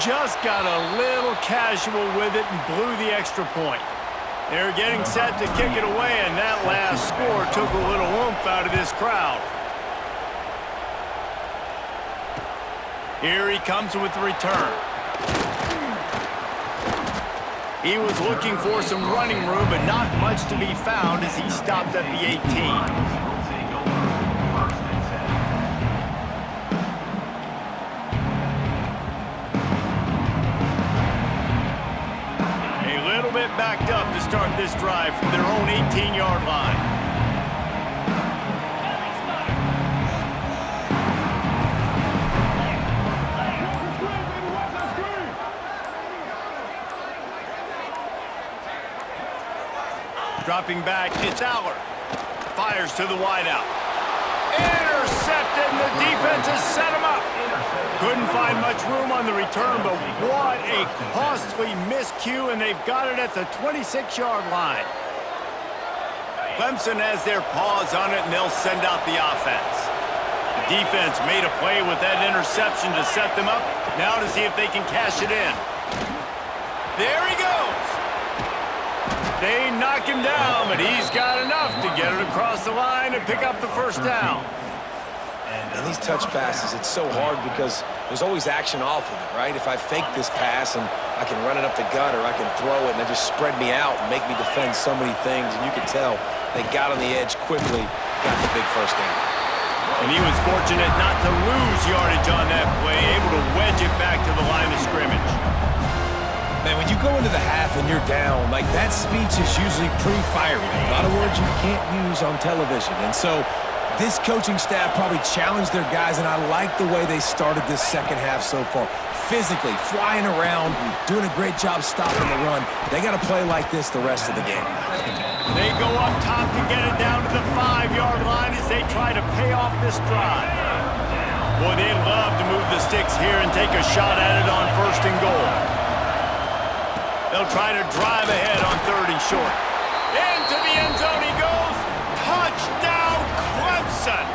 Just got a little casual with it and blew the extra point. They're getting set to kick it away, and that last score took a little oomph out of this crowd. Here he comes with the return. He was looking for some running room, but not much to be found as he stopped at the 18. Backed up to start this drive from their own 18-yard line. Dropping back, it's Aller. Fires to the wideout. Intercepted, and the defense has set him up. Couldn't find much room on the return, but what a costly miscue, and they've got it at the 26-yard line. Clemson has their paws on it, and they'll send out the offense. The defense made a play with that interception to set them up. Now to see if they can cash it in. There he goes. They knock him down, but he's got enough to get it across the line and pick up the first down. And these touch passes, it's so hard because there's always action off of it, right? If I fake this pass and I can run it up the gut or I can throw it and they just spread me out and make me defend so many things, and you can tell they got on the edge quickly, got the big first down. And he was fortunate not to lose yardage on that play, able to wedge it back to the line of scrimmage. Man, when you go into the half and you're down, like that speech is usually pretty fiery. A lot of words you can't use on television. And so this coaching staff probably challenged their guys, and I like the way they started this second half so far. Physically, flying around, doing a great job stopping the run. They got to play like this the rest of the game. They go up top to get it down to the 5-yard line as they try to pay off this drive. Boy, they'd love to move the sticks here and take a shot at it on 1st and goal. They'll try to drive ahead on 3rd and short. Into the end zone he goes. Touchdown, Clemson!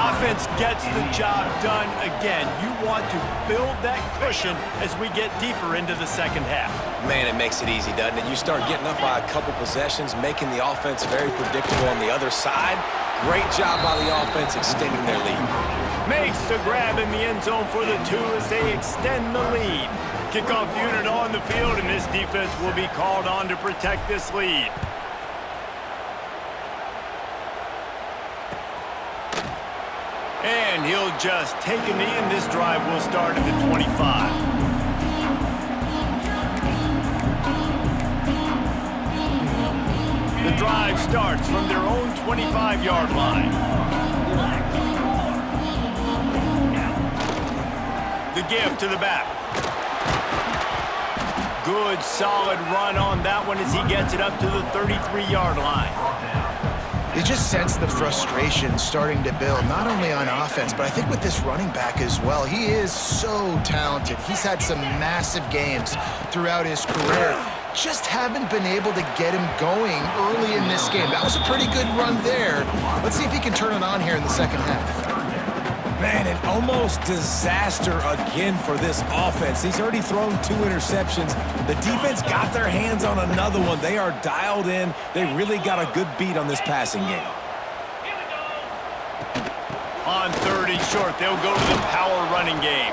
Offense gets the job done again. You want to build that cushion as we get deeper into the second half. Man, it makes it easy, doesn't it? You start getting up by a couple possessions, making the offense very predictable on the other side. Great job by the offense extending their lead. Makes the grab in the end zone for the 2 as they extend the lead. Kickoff unit on the field, and this defense will be called on to protect this lead. And he'll just take a knee, and this drive will start at the 25. The drive starts from their own 25-yard line. The give to the back. Good, solid run on that one as he gets it up to the 33-yard line. You just sense the frustration starting to build, not only on offense, but I think with this running back as well. He is so talented. He's had some massive games throughout his career. Just haven't been able to get him going early in this game. That was a pretty good run there. Let's see if he can turn it on here in the second half. Man, an almost disaster again for this offense. He's already thrown 2 interceptions. The defense got their hands on another one. They are dialed in. They really got a good beat on this passing game. On 3rd and short, they'll go to the power running game.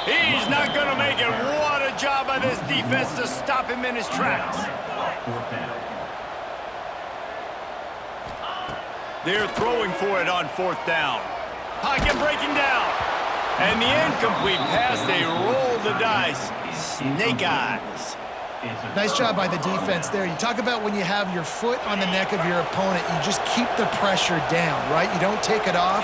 He's not going to make it. What a job by this defense to stop him in his tracks. They're throwing for it on 4th down. Pocket breaking down. And the incomplete pass, they roll the dice. Snake eyes. Nice job by the defense there. You talk about when you have your foot on the neck of your opponent, you just keep the pressure down, right? You don't take it off.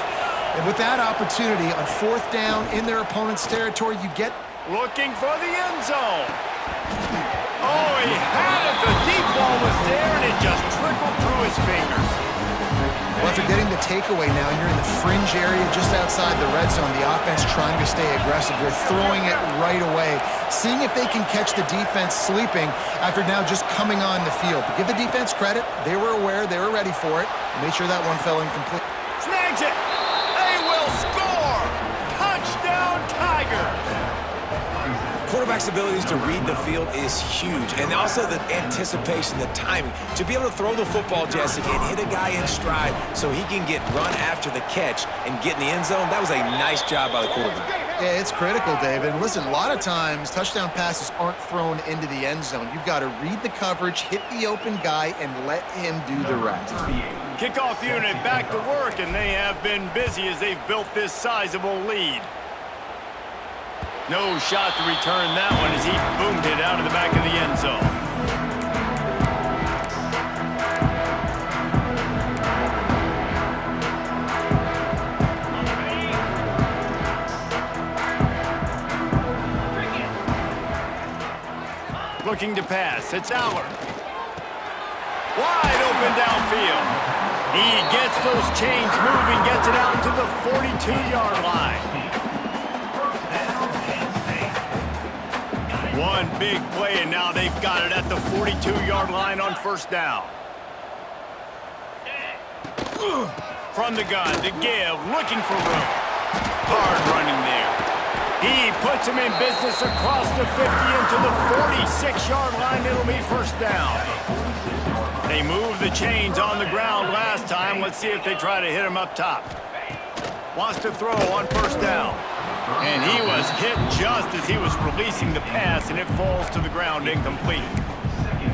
And with that opportunity on 4th down in their opponent's territory, you get... Looking for the end zone. Oh, he had it. The deep ball was there, and it just trickled through his fingers. Well, after getting the takeaway now, you're in the fringe area just outside the red zone. The offense trying to stay aggressive. They're throwing it right away, seeing if they can catch the defense sleeping after now just coming on the field. But give the defense credit. They were aware. They were ready for it. Made sure that one fell incomplete. Snags it. They will score. Touchdown, Tigers. quarterback's abilities to read the field is huge, and also the anticipation, the timing. To be able to throw the football, Jesse, and hit a guy in stride so he can get run after the catch and get in the end zone, that was a nice job by the quarterback. Yeah, it's critical, David. And listen, a lot of times touchdown passes aren't thrown into the end zone. You've got to read the coverage, hit the open guy, and let him do the rest. Kickoff unit back to work, and they have been busy as they've built this sizable lead. No shot to return that one as he boomed it out of the back of the end zone. Looking to pass. It's Allard. Wide open downfield. He gets those chains moving, gets it out to the 42-yard line. One big play, and now they've got it at the 42-yard line on first down. From the gun to give, looking for room. Hard running there. He puts him in business across the 50 into the 46-yard line. It'll be first down. They moved the chains on the ground last time. Let's see if they try to hit him up top. Wants to throw on first down. And he was hit just as he was releasing the pass, and it falls to the ground incomplete.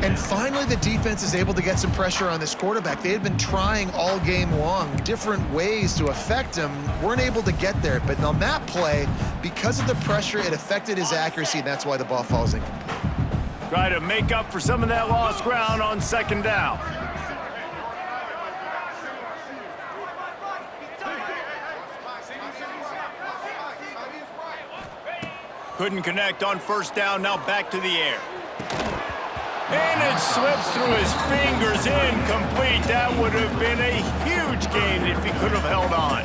And finally, the defense is able to get some pressure on this quarterback. They had been trying all game long, different ways to affect him, weren't able to get there. But on that play, because of the pressure, it affected his accuracy, and that's why the ball falls incomplete. Try to make up for some of that lost ground on second down. Couldn't connect on first down, now back to the air. And it slips through his fingers, incomplete. That would have been a huge gain if he could have held on.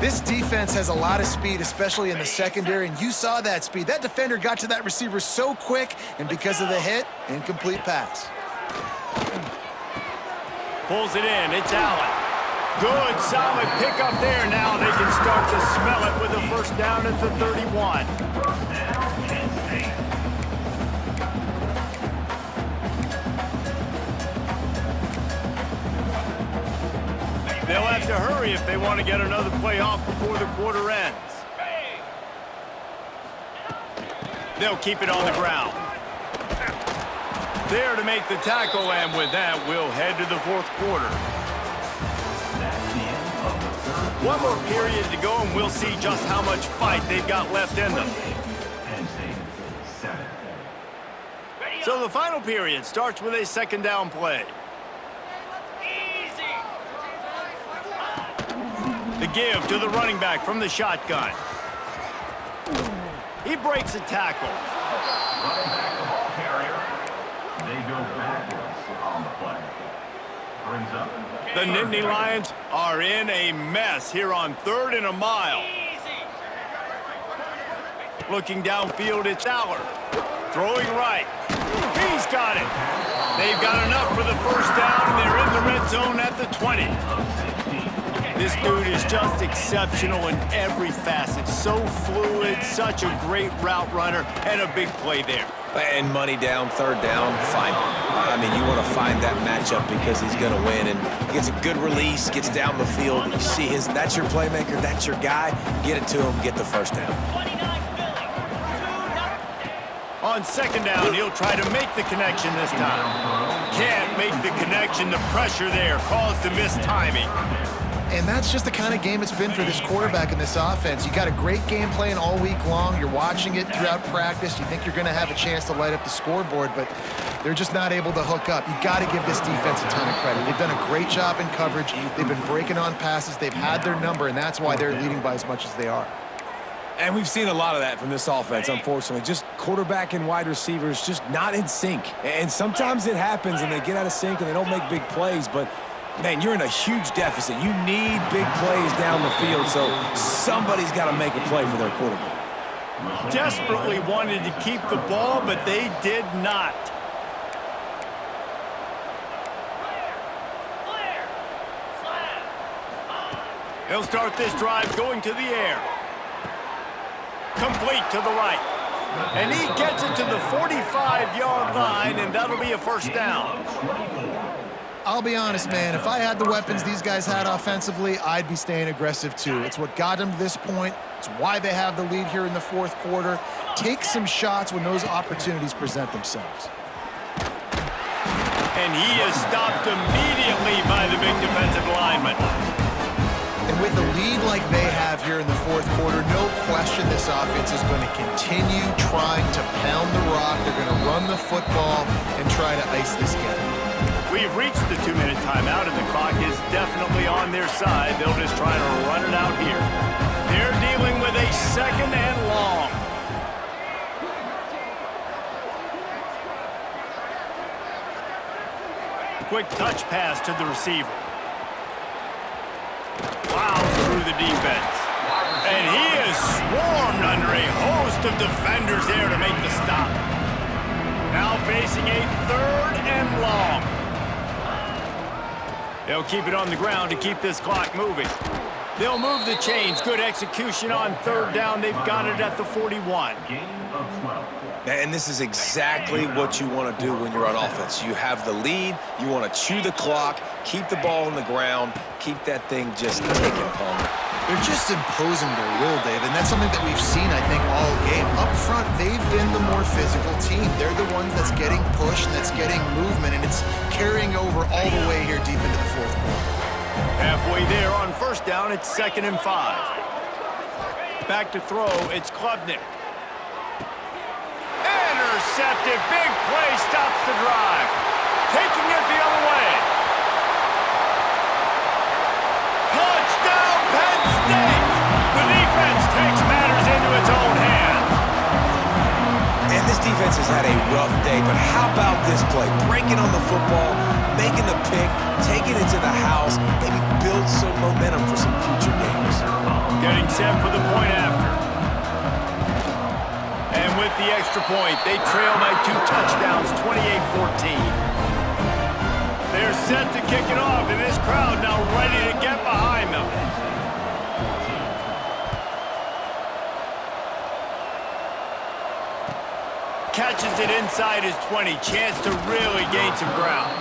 This defense has a lot of speed, especially in the secondary, and you saw that speed. That defender got to that receiver so quick, and because of the hit, incomplete pass. Pulls it in, it's Allen. Good, solid pickup there. Now they can start to smell it with a first down at the 31. They'll have to hurry if they want to get another play off before the quarter ends. They'll keep it on the ground. There to make the tackle, and with that, we'll head to the fourth quarter. One more period to go, and we'll see just how much fight they've got left in them. So the final period starts with a second down play. The give to the running back from the shotgun. He breaks a tackle. Running back the ball carrier. They go backwards on the play. Brings up. The Nittany Lions are in a mess here on 3rd and a mile. Looking downfield, it's Allard. Throwing right. He's got it. They've got enough for the first down, and they're in the red zone at the 20. This dude is just exceptional in every facet. So fluid, such a great route runner, and a big play there. And money down, third down, find him. I mean, you want to find that matchup because he's going to win. And he gets a good release, gets down the field. You see that's your playmaker, that's your guy. Get it to him, get the first down. On second down, he'll try to make the connection this time. Can't make the connection. The pressure there caused the mistiming. And that's just the kind of game it's been for this quarterback in this offense. You got a great game plan all week long. You're watching it throughout practice. You think you're going to have a chance to light up the scoreboard, but they're just not able to hook up. You got to give this defense a ton of credit. They've done a great job in coverage. They've been breaking on passes. They've had their number, and that's why they're leading by as much as they are. And we've seen a lot of that from this offense, unfortunately. Just quarterback and wide receivers just not in sync. And sometimes it happens, and they get out of sync, and they don't make big plays, but man, you're in a huge deficit. You need big plays down the field, so somebody's got to make a play for their quarterback. Desperately wanted to keep the ball, but they did not. He'll start this drive going to the air. Complete to the right. And he gets it to the 45-yard line, and that'll be a first down. I'll be honest, man. If I had the weapons these guys had offensively, I'd be staying aggressive too. It's what got them to this point. It's why they have the lead here in the fourth quarter. Take some shots when those opportunities present themselves. And he is stopped immediately by the big defensive lineman. And with a lead like they have here in the fourth quarter, no question this offense is going to continue trying to pound the rock. They're going to run the football and try to ice this game. We've reached the 2-minute timeout, and the clock is definitely on their side. They'll just try to run it out here. They're dealing with a second and long. Quick touch pass to the receiver. Plows through the defense. And he is swarmed under a host of defenders there to make the stop. Now facing a third and long. They'll keep it on the ground to keep this clock moving. They'll move the chains. Good execution on third down. They've got it at the 41. And this is exactly what you want to do when you're on offense. You have the lead. You want to chew the clock, keep the ball on the ground, keep that thing just ticking, Palmer. They're just imposing their will, Dave, and that's something that we've seen, I think, all game. Up front, they've been the more physical team. They're the ones that's getting pushed and that's getting movement, and it's carrying over all the way here deep into the fourth quarter. Halfway there on first down, it's 2nd and 5. Back to throw, it's Klubnik. Intercepted, big play, stops the drive. Taking it the other way. Touchdown, Penn State! The defense takes matters into its own hands. And this defense has had a rough day, but how about this play? Breaking on the football, making the pick, taking it to the house, maybe build some momentum for some future games. Getting set for the point after. And with the extra point, they trail by 2 touchdowns, 28-14. They're set to kick it off, and this crowd now ready to get behind them. Catches it inside his 20. Chance to really gain some ground.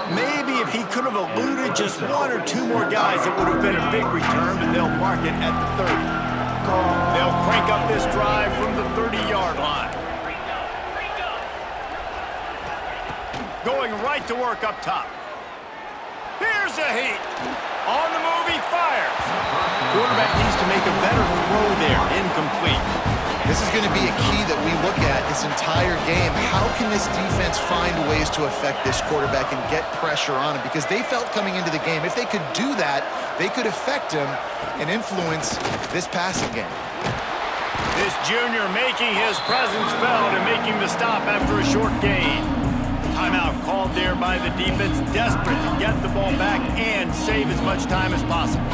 Maybe if he could have eluded just 1 or 2 more guys, it would have been a big return, but they'll mark it at the 30. They'll crank up this drive from the 30-yard line. Going right to work up top. Here's a heat. On the move, he fires. Quarterback needs to make a better throw there. Incomplete. This is going to be a key that we look at this entire game. How can this defense find ways to affect this quarterback and get pressure on him? Because they felt coming into the game, if they could do that, they could affect him and influence this passing game. This junior making his presence felt and making the stop after a short gain. Timeout called there by the defense, desperate to get the ball back and save as much time as possible.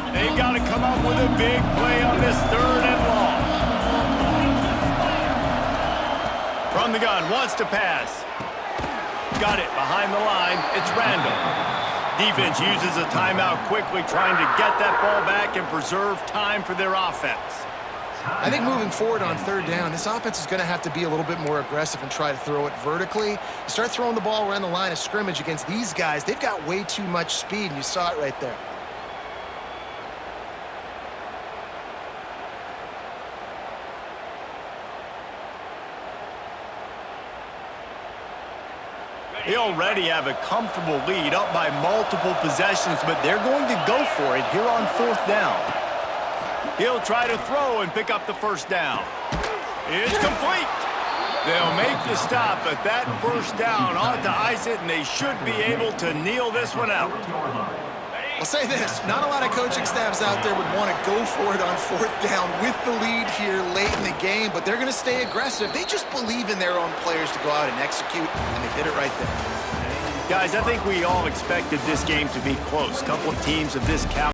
They've got to come up with a big play on this third and long. From the gun, wants to pass. Got it behind the line. It's Randall. Defense uses a timeout quickly, trying to get that ball back and preserve time for their offense. I think moving forward on third down, this offense is going to have to be a little bit more aggressive and try to throw it vertically. You start throwing the ball around the line of scrimmage against these guys, they've got way too much speed, and you saw it right there. They already have a comfortable lead, up by multiple possessions, but they're going to go for it here on fourth down. He'll try to throw and pick up the first down. It's complete. They'll make the stop, but that first down ought to ice it, and they should be able to kneel this one out. I'll say this, not a lot of coaching staffs out there would want to go for it on fourth down with the lead here late in the game, but they're going to stay aggressive. They just believe in their own players to go out and execute, and they did it right there. Guys, I think we all expected this game to be close. A couple of teams of this caliber.